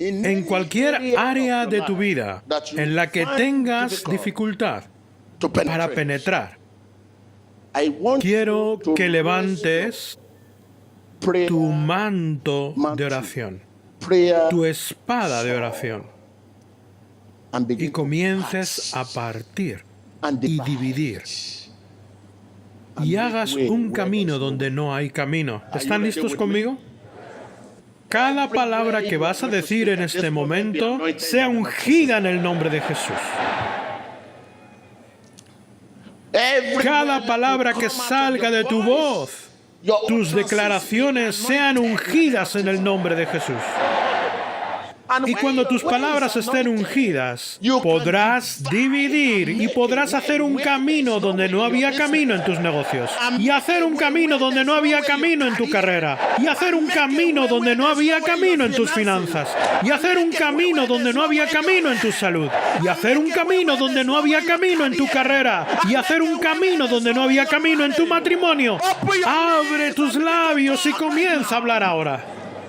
En cualquier área de tu vida en la que tengas dificultad para penetrar, quiero que levantes tu manto de oración, tu espada de oración, y comiences a partir y dividir, y hagas un camino donde no hay camino. ¿Están listos conmigo? Cada palabra que vas a decir en este momento sea ungida en el nombre de Jesús. Cada palabra que salga de tu voz, tus declaraciones sean ungidas en el nombre de Jesús. Y cuando tus palabras estén ungidas, podrás dividir y podrás hacer un camino donde no había camino en tus negocios. Y hacer un camino donde no había camino en tu carrera. Y hacer un camino donde no había camino en tus finanzas. Y hacer un camino donde no había camino en tu salud. Y hacer un camino donde no había camino en tu carrera. Y hacer un camino donde no había camino en tu matrimonio. Abre tus labios y comienza a hablar ahora.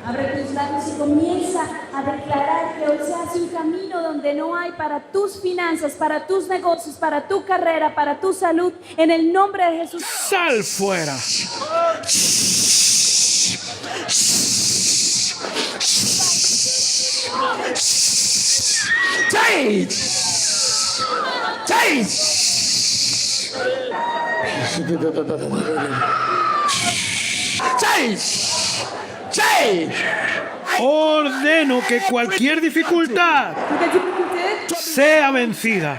Abre tus labios y comienza a declarar que hoy se hace un camino donde no hay para tus finanzas, para tus negocios, para tu carrera, para tu salud, en el nombre de Jesús. ¡Sal fuera! Ordeno que cualquier dificultad sea vencida.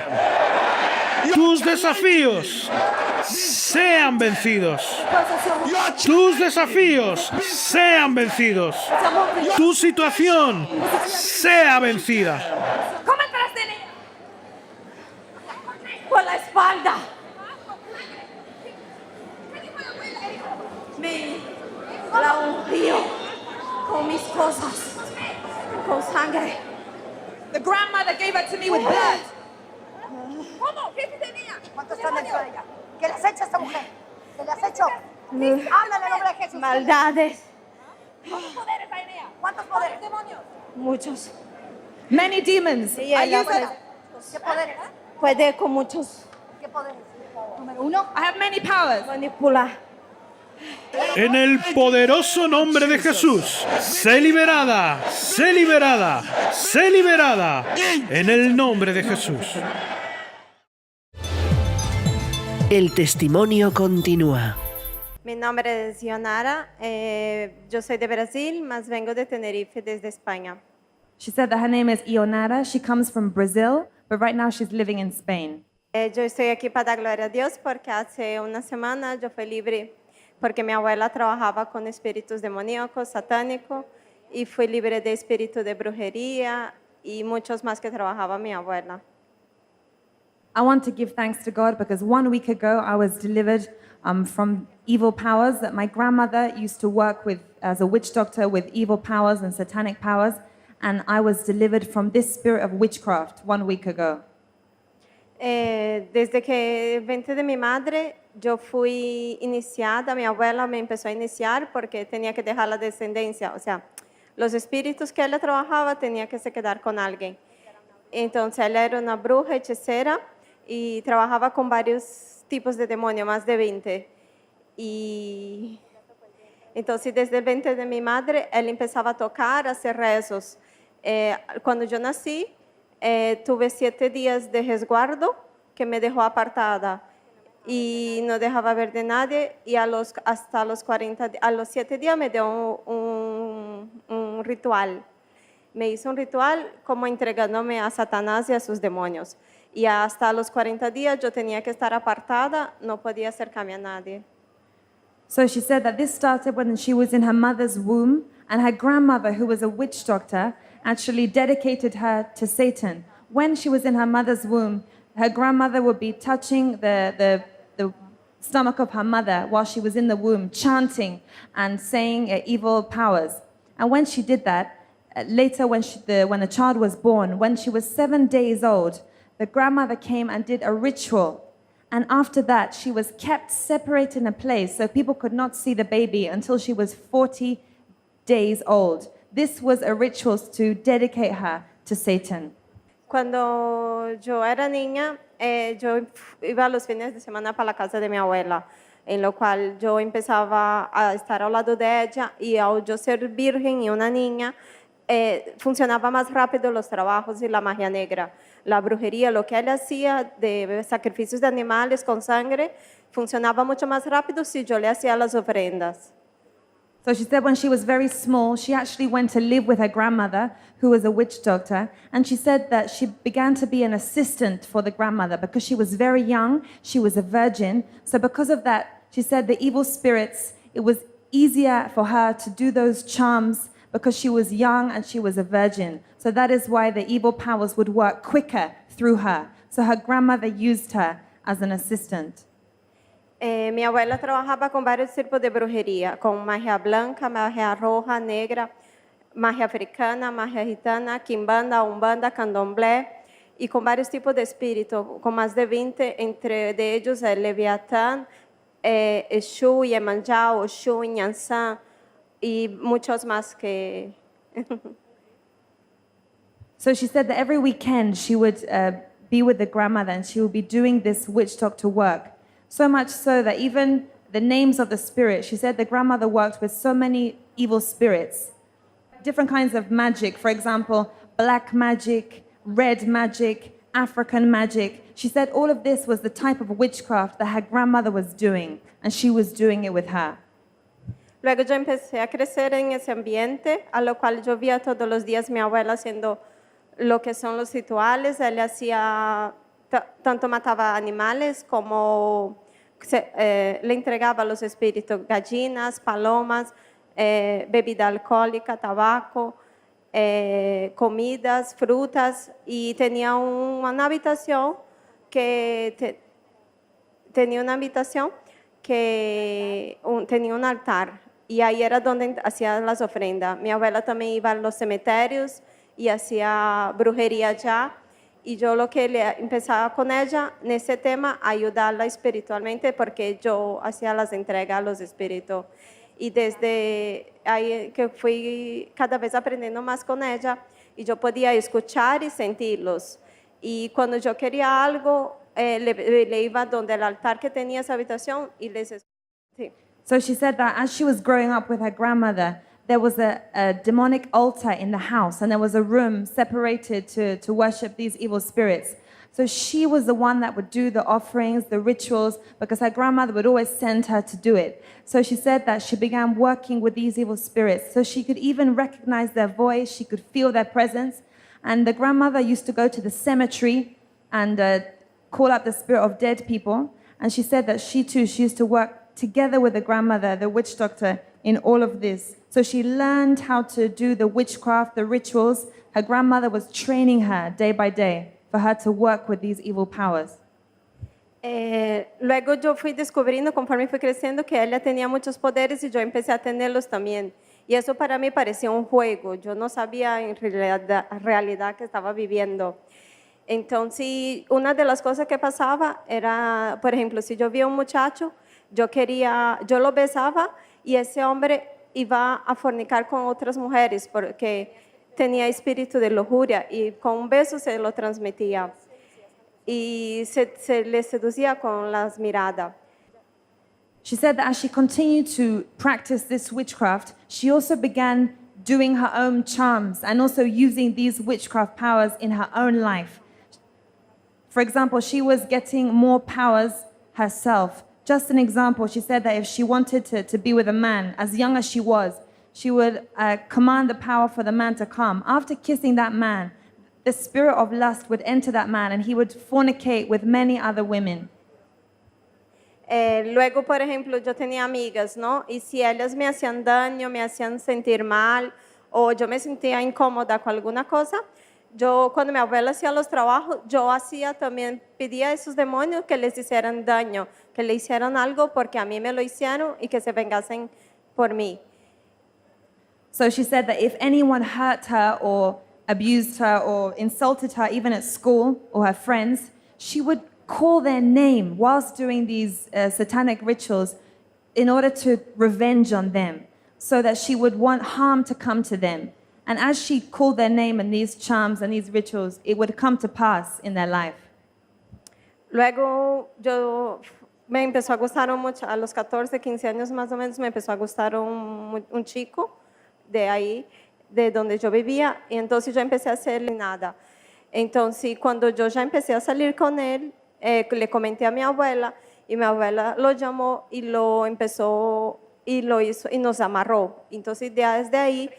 Tus desafíos sean vencidos. Tus desafíos sean vencidos. Tu situación sea vencida. ¡Cómetelas, nene! Por la espalda. La ungió con mis cosas, con sangre. The grandmother gave it to me with blood. ¿Cómo? ¿Qué tenía? ¿Cuántos están dentro de ella? ¿Qué le has hecho a esta mujer? ¿Qué le has hecho? Háblale en nombre de Jesús. Maldades. ¿Cuántos poderes hay en ella? ¿Cuántos poderes? Demonios. Muchos. Many demons. Sí, I ella use it. ¿Qué poderes? puede con muchos ¿Qué poderes? Número uno, I have many powers. manipular. En el poderoso nombre de Jesús, sé liberada, sé liberada, sé liberada. En el nombre de Jesús. El testimonio continúa. Mi nombre es Ionara, yo soy de Brasil, mas vengo de Tenerife desde España. She said that her name is Ionara. She comes from Brazil, but right now she's living in Spain. Yo estoy aquí para dar gloria a Dios porque hace una semana yo fui libre porque mi abuela trabajaba con espíritus demoníacos, satánicos, y fui libre de espíritu de brujería y muchos más que trabajaba mi abuela. I want to give thanks to God because 1 week ago I was delivered from evil powers that my grandmother used to work with as a witch doctor with evil powers and satanic powers, and I was delivered from this spirit of witchcraft 1 week ago. Desde que vente de mi madre, yo fui iniciada, mi abuela me empezó a iniciar porque tenía que dejar la descendencia, o sea, los espíritus que ella trabajaba tenía que se quedar con alguien. Entonces, ella era una bruja hechicera y trabajaba con varios tipos de demonios, más de 20. Y entonces, desde el 20 de mi madre, él empezaba a tocar, a hacer rezos. Cuando yo nací, tuve 7 días de resguardo que me dejó apartada y no dejaba ver de nadie, y hasta los 7 días me dio un ritual. Me hizo un ritual como entregándome a Satanás y a sus demonios. Y hasta los 40 días yo tenía que estar apartada, no podía acercarme a nadie. So she said that this started when she was in her mother's womb, and her grandmother, who was a witch doctor, actually dedicated her to Satan. When she was in her mother's womb, her grandmother would be touching the stomach of her mother while she was in the womb, chanting and saying evil powers. And when she did that, later when the child was born, when she was 7 days old, the grandmother came and did a ritual. And after that, she was kept separated in a place so people could not see the baby until she was 40 days old. this was a ritual to dedicate her to Satan. Cuando yo era niña, yo iba los fines de semana para la casa de mi abuela, en lo cual yo empezaba a estar al lado de ella y al yo ser virgen y una niña, funcionaba más rápido los trabajos y la magia negra. La brujería, lo que él hacía de sacrificios de animales con sangre, funcionaba mucho más rápido si yo le hacía las ofrendas. So she said when she was very small, she actually went to live with her grandmother, who was a witch doctor, and she said that she began to be an assistant for the grandmother because she was very young, she was a virgin. So because of that, she said the evil spirits, it was easier for her to do those charms because she was young and she was a virgin. So that is why the evil powers would work quicker through her. So her grandmother used her as an assistant. Mi abuela trabajaba con varios tipos de brujería, con magia blanca, magia roja, negra, magia africana, magia gitana, quimbanda, umbanda, candomblé, y con varios tipos de espíritus, con más de 20, entre de ellos el Leviatán, Eshu, Yemanjá, Oshu, Nyansan, y muchos más que... So she said that every weekend she would be with the grandmother and she would be doing this witch doctor work. So much so that even the names of the spirits, she said the grandmother worked with so many evil spirits. Different kinds of magic, for example, black magic, red magic, African magic. She said all of this was the type of witchcraft that her grandmother was doing, and she was doing it with her. Luego yo empecé a crecer en ese ambiente, a lo cual yo veía todos los días mi abuela haciendo lo que son los rituales. Él hacía, tanto mataba animales como le entregaba a los espíritus gallinas, palomas, bebida alcohólica, tabaco, comidas, frutas, y tenía una habitación que tenía un altar, y ahí era donde hacía las ofrendas. Mi abuela también iba a los cementerios y hacía brujería allá. Y yo lo que le empezaba con ella en ese tema, ayudarla espiritualmente, porque yo hacía las entregas a los espíritus. Y desde ahí que fui cada vez aprendiendo más con ella, y yo podía escuchar y sentirlos. Y cuando yo quería algo, le iba donde el altar que tenía esa habitación y les... Sí. So she said that as she was growing up with her grandmother, there was a demonic altar in the house, and there was a room separated to worship these evil spirits. So she was the one that would do the offerings, the rituals, because her grandmother would always send her to do it. So she said that she began working with these evil spirits. So she could even recognize their voice, she could feel their presence. And the grandmother used to go to the cemetery and call up the spirit of dead people. And she said that she used to work together with the grandmother, the witch doctor, in all of this. So she learned how to do the witchcraft, the rituals. Her grandmother was training her day by day for her to work with these evil powers. Luego yo fui descubriendo, conforme fui creciendo, que ella tenía muchos poderes y yo empecé a tenerlos también. Y eso para mí parecía un juego. Yo no sabía en realidad que estaba viviendo. Entonces, una de las cosas que pasaba era, por ejemplo, si yo veía un muchacho, yo lo besaba y ese hombre iba a fornicar con otras mujeres porque tenía espíritu de lujuria, y con un beso se lo transmitía y se le seducía con las miradas. She said that as she continued to practice this witchcraft, she also began doing her own charms and also using these witchcraft powers in her own life. For example, she was getting more powers herself. Just an example, she said that if she wanted to be with a man, as young as she was, she would command the power for the man to come. After kissing that man, the spirit of lust would enter that man and he would fornicate with many other women. Luego, por ejemplo, yo tenía amigas, ¿no? Y si ellas me hacían daño, me hacían sentir mal, o yo me sentía incómoda con alguna cosa, yo, cuando mi abuela hacía los trabajos, yo también pedía a esos demonios que les hicieran daño, que le hicieran algo porque a mí me lo hicieron y que se vengasen por mí. So she said that if anyone hurt her or abused her or insulted her, even at school or her friends, she would call their name whilst doing these satanic rituals in order to revenge on them, so that she would want harm to come to them. And as she called their name and these charms and these rituals, it would come to pass in their life. Luego me empezó a gustar mucho, a los 14, 15 años más o menos, me empezó a gustar un chico de ahí, de donde yo vivía, y entonces yo empecé a hacerle nada. Entonces, cuando yo ya empecé a salir con él, le comenté a mi abuela, y mi abuela lo llamó y lo empezó, y lo hizo, y nos amarró. Entonces, desde ahí,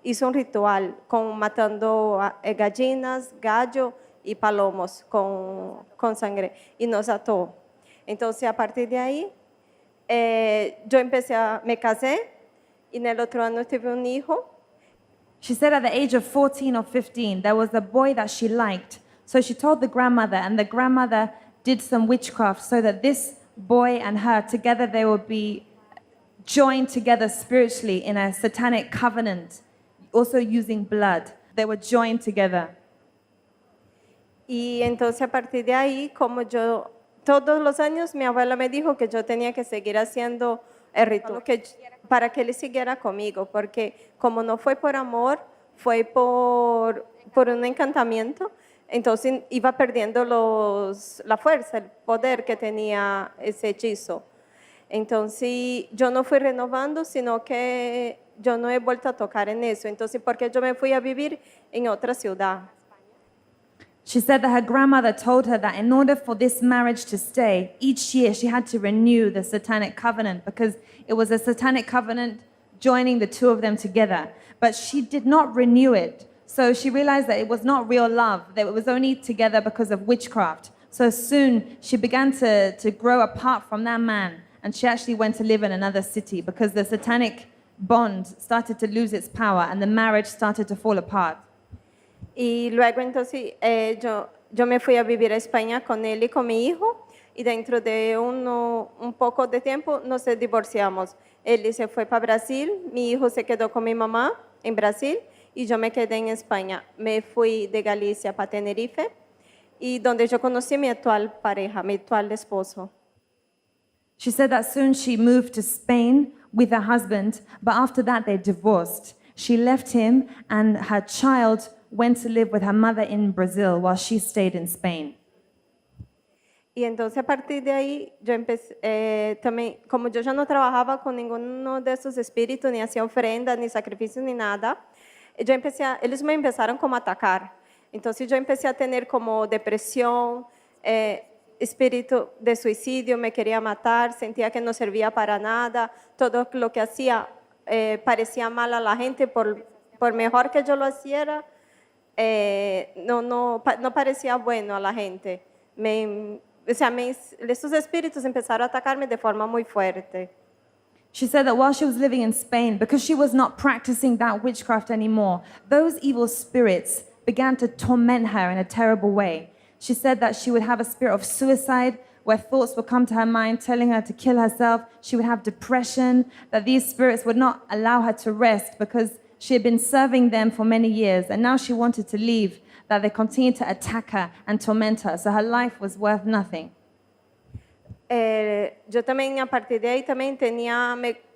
hizo un ritual, matando gallinas, gallo y palomos con sangre, y nos ató. Entonces, a partir de ahí, yo me casé, y en el otro año tuve un hijo. She said at the age of 14 or 15, there was a boy that she liked. So she told the grandmother, and the grandmother did some witchcraft so that this boy and her together, they would be joined together spiritually in a satanic covenant, also using blood. They were joined together. Y entonces a partir de ahí, como yo, todos los años mi abuela me dijo que yo tenía que seguir haciendo el ritual para que él siguiera conmigo, porque como no fue por amor, fue por un encantamiento, entonces iba perdiendo la fuerza, el poder que tenía ese hechizo. Entonces yo no fui renovando, sino que yo no he vuelto a tocar en eso. Entonces, porque yo me fui a vivir en otra ciudad. She said that her grandmother told her that in order for this marriage to stay, each year she had to renew the satanic covenant because it was a satanic covenant joining the two of them together. But she did not renew it. So she realized that it was not real love, that it was only together because of witchcraft. So soon she began to grow apart from that man, and she actually went to live in another city because the satanic bond started to lose its power and the marriage started to fall apart. Y luego entonces yo me fui a vivir a España con él y con mi hijo, y dentro de un poco de tiempo nos divorciamos. Él se fue para Brasil, mi hijo se quedó con mi mamá en Brasil y yo me quedé en España. Me fui de Galicia para Tenerife, y donde yo conocí a mi actual pareja, mi actual esposo. She said that soon she moved to Spain with her husband, but after that they divorced. She left him and her child went to live with her mother in Brazil while she stayed in Spain. Y entonces a partir de ahí yo empecé, también, como yo ya no trabajaba con ninguno de esos espíritus, ni hacía ofrendas, ni sacrificios, ni nada, ellos me empezaron como a atacar. Entonces yo empecé a tener como depresión, espíritu de suicidio, me quería matar, sentía que no servía para nada, todo lo que hacía parecía mal a la gente, por mejor que yo lo hiciera, no parecía bueno a la gente. Estos espíritus empezaron a atacarme de forma muy fuerte. She said that while she was living in Spain, because she was not practicing that witchcraft anymore, those evil spirits began to torment her in a terrible way. She said that she would have a spirit of suicide, where thoughts would come to her mind telling her to kill herself. She would have depression, that these spirits would not allow her to rest because she had been serving them for many years, and now she wanted to leave, that they continued to attack her and torment her, so her life was worth nothing. Yo también a partir de ahí también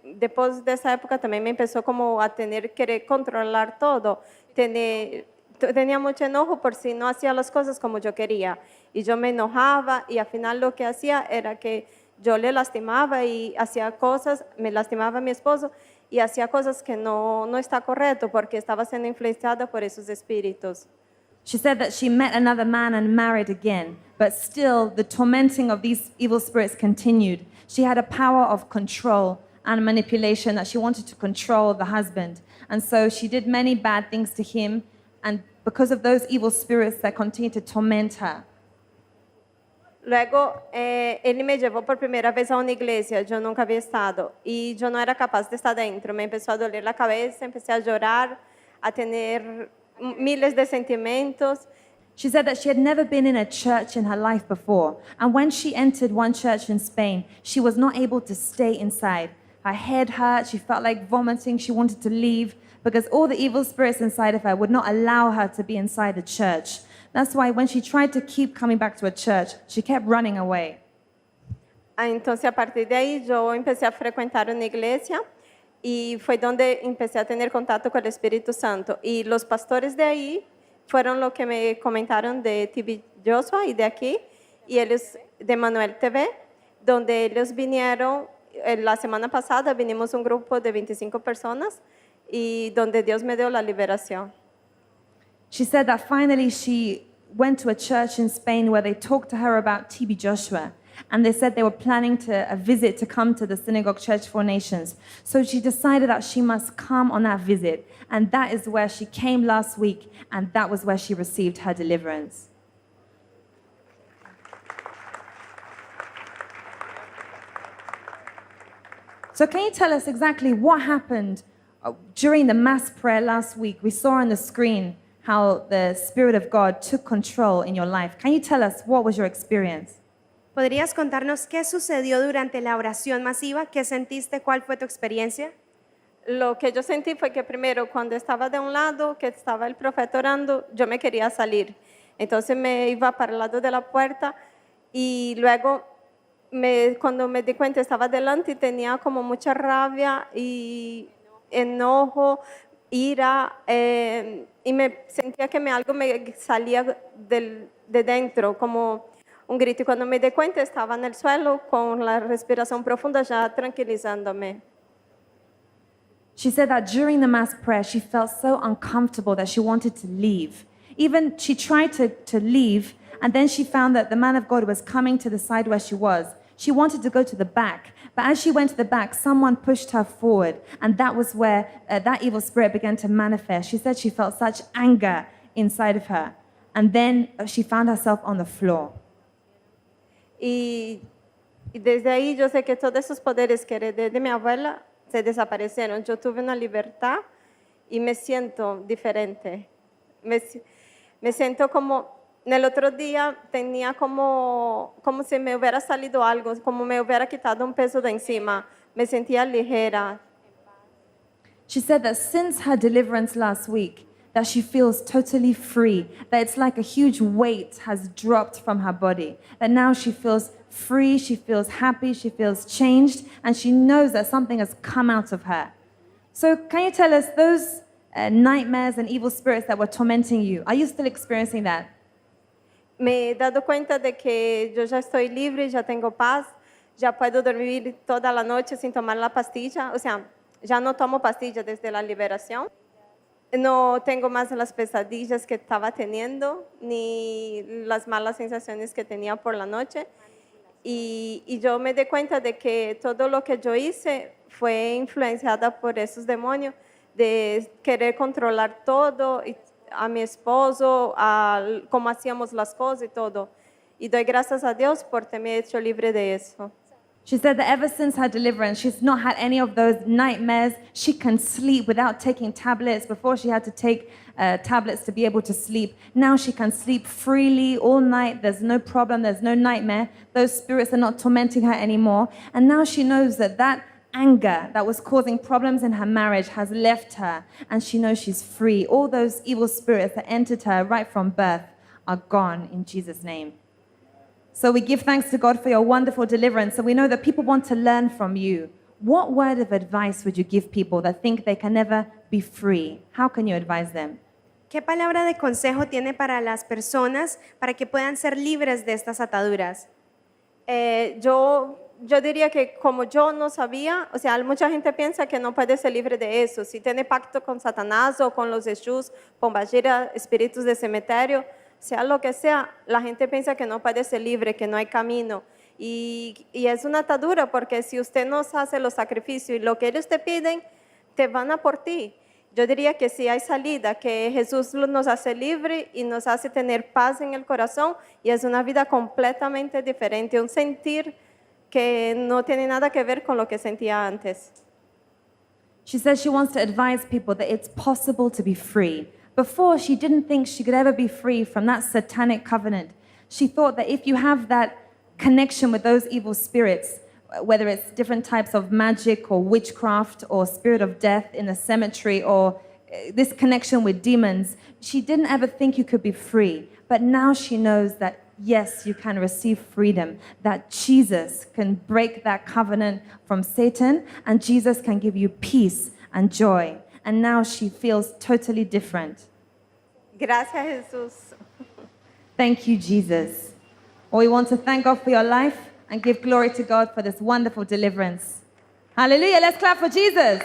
después de esa época también me empezó como a querer controlar todo. Tenía mucho enojo por si no hacía las cosas como yo quería, y yo me enojaba, y al final lo que hacía era que yo le lastimaba y hacía cosas, me lastimaba a mi esposo y hacía cosas que no está correcto porque estaba siendo influenciada por esos espíritus. She said that she met another man and married again, but still the tormenting of these evil spirits continued. She had a power of control and manipulation, that she wanted to control the husband. And so she did many bad things to him, and because of those evil spirits that continued to torment her. Luego, él me llevó por primera vez a una iglesia, yo nunca había estado, y yo no era capaz de estar dentro. Me empezó a doler la cabeza, empecé a llorar, a tener miles de sentimientos. She said that she had never been in a church in her life before, and when she entered one church in Spain, she was not able to stay inside. Her head hurt, she felt like vomiting, she wanted to leave, because all the evil spirits inside of her would not allow her to be inside the church. That's why when she tried to keep coming back to a church, she kept running away. Entonces, a partir de ahí, yo empecé a frecuentar una iglesia, y fue donde empecé a tener contacto con el Espíritu Santo. Y los pastores de ahí fueron los que me comentaron de TV Joshua y de aquí, y ellos de Manuel TV, donde ellos vinieron, la semana pasada vinimos un grupo de 25 personas y donde Dios me dio la liberación. She said that finally she went to a church in Spain where they talked to her about TB Joshua. And they said they were planning a visit to come to the Synagogue Church for Nations. So she decided that she must come on that visit. And that is where she came last week. And that was where she received her deliverance. So can you tell us exactly what happened during the mass prayer last week? We saw on the screen how the Spirit of God took control in your life. Can you tell us what was your experience? ¿Podrías contarnos qué sucedió durante la oración masiva? ¿Qué sentiste? ¿Cuál fue tu experiencia? Lo que yo sentí fue que primero, cuando estaba de un lado, que estaba el profeta orando, yo me quería salir. Entonces me iba para el lado de la puerta y luego, cuando me di cuenta, estaba delante y tenía como mucha rabia y enojo, ira, y me sentía que algo me salía de dentro, como un grito. Y cuando me di cuenta, estaba en el suelo con la respiración profunda, ya tranquilizándome. She said that during the mass prayer, she felt so uncomfortable that she wanted to leave. Even she tried to leave, and then she found that the man of God was coming to the side where she was. She wanted to go to the back, but as she went to the back, someone pushed her forward, and that was where that evil spirit began to manifest. She said she felt such anger inside of her, and then she found herself on the floor. Y desde ahí yo sé que todos esos poderes que heredé de mi abuela se desaparecieron. Yo tuve una libertad y me siento diferente. Me siento como, en el otro día tenía como si me hubiera salido algo, como me hubiera quitado un peso de encima. Me sentía ligera. She said that since her deliverance last week, that she feels totally free, that it's like a huge weight has dropped from her body, that now she feels free, she feels happy, she feels changed, and she knows that something has come out of her. So can you tell us those nightmares and evil spirits that were tormenting you, are you still experiencing that? Me he dado cuenta de que yo ya estoy libre, ya tengo paz, ya puedo dormir toda la noche sin tomar la pastilla, o sea, ya no tomo pastilla desde la liberación. No tengo más las pesadillas que estaba teniendo, ni las malas sensaciones que tenía por la noche. Y yo me di cuenta de que todo lo que yo hice fue influenciada por esos demonios, de querer controlar todo, y a mi esposo, a cómo hacíamos las cosas y todo. Y doy gracias a Dios por haberme hecho libre de eso. She said that ever since her deliverance, she's not had any of those nightmares. She can sleep without taking tablets. Before she had to take tablets to be able to sleep. Now she can sleep freely all night. There's no problem. There's no nightmare. Those spirits are not tormenting her anymore. And now she knows that that anger that was causing problems in her marriage has left her. And she knows she's free. All those evil spirits that entered her right from birth are gone in Jesus' name. So we give thanks to God for your wonderful deliverance. And we know that people want to learn from you. What word of advice would you give people that think they can never be free? How can you advise them? ¿Qué palabra de consejo tiene para las personas para que puedan ser libres de estas ataduras? Yo diría que como yo no sabía, o sea, mucha gente piensa que no puede ser libre de eso. Si tiene pacto con Satanás o con los Jesús, pombagira, espíritus de cementerio, sea lo que sea, la gente piensa que no puede ser libre, que no hay camino. Y es una atadura porque si usted no hace los sacrificios y lo que ellos te piden, te van a por ti. Yo diría que sí hay salida, que Jesús nos hace libre y nos hace tener paz en el corazón y es una vida completamente diferente, un sentir que no tiene nada que ver con lo que sentía antes. She says she wants to advise people that it's possible to be free. Before, she didn't think she could ever be free from that satanic covenant. She thought that if you have that connection with those evil spirits, whether it's different types of magic or witchcraft or spirit of death in the cemetery or this connection with demons, she didn't ever think you could be free. But now she knows that yes, you can receive freedom, that Jesus can break that covenant from Satan, and Jesus can give you peace and joy. And now she feels totally different. Gracias, Jesús. Thank you, Jesus. Well, we want to thank God for your life and give glory to God for this wonderful deliverance. Hallelujah. Let's clap for Jesus.